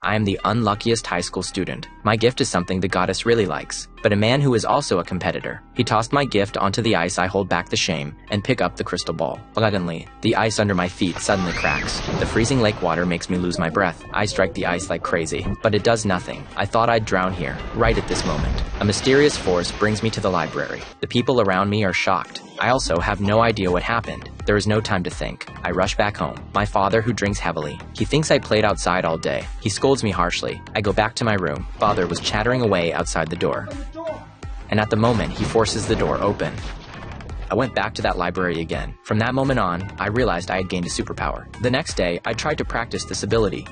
I am the unluckiest high school student. My gift is something the goddess really likes, but a man who is also a competitor. He tossed my gift onto the ice. I hold back the shame and pick up the crystal ball. Suddenly, the ice under my feet suddenly cracks. The freezing lake water makes me lose my breath. I strike the ice like crazy, but it does nothing. I thought I'd drown here, right at this moment. A mysterious force brings me to the library. The people around me are shocked. I also have no idea what happened. There is no time to think. I rush back home. My father, who drinks heavily, he thinks I played outside all day. He scolds me harshly. I go back to my room. Father was chattering away outside the door. And at the moment, he forces the door open. I went back to that library again. From that moment on, I realized I had gained a superpower. The next day, I tried to practice this ability.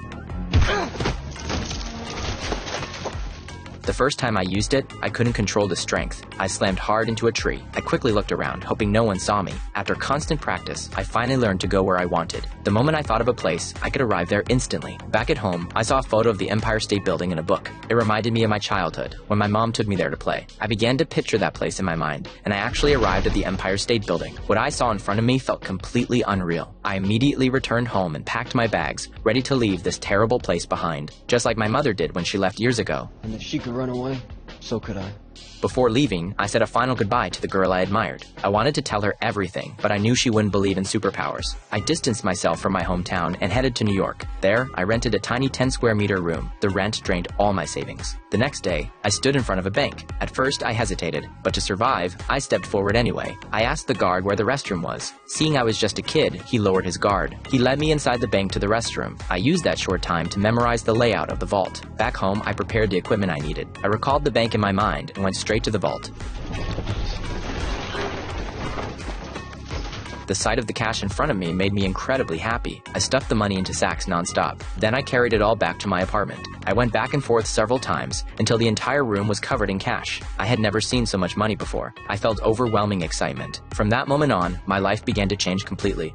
The first time I used it, I couldn't control the strength. I slammed hard into a tree. I quickly looked around, hoping no one saw me. After constant practice, I finally learned to go where I wanted. The moment I thought of a place, I could arrive there instantly. Back at home, I saw a photo of the Empire State Building in a book. It reminded me of my childhood, when my mom took me there to play. I began to picture that place in my mind, and I actually arrived at the Empire State Building. What I saw in front of me felt completely unreal. I immediately returned home and packed my bags, ready to leave this terrible place behind, just like my mother did when she left years ago. And if she could run away, so could I. Before leaving, I said a final goodbye to the girl I admired. I wanted to tell her everything, but I knew she wouldn't believe in superpowers. I distanced myself from my hometown and headed to New York. There, I rented a tiny 10-square-meter room. The rent drained all my savings. The next day, I stood in front of a bank. At first, I hesitated, but to survive, I stepped forward anyway. I asked the guard where the restroom was. Seeing I was just a kid, he lowered his guard. He led me inside the bank to the restroom. I used that short time to memorize the layout of the vault. Back home, I prepared the equipment I needed. I recalled the bank in my mind and went straight to the vault. The sight of the cash in front of me made me incredibly happy. I stuffed the money into sacks nonstop. Then I carried it all back to my apartment. I went back and forth several times until the entire room was covered in cash. I had never seen so much money before. I felt overwhelming excitement. From that moment on, my life began to change completely.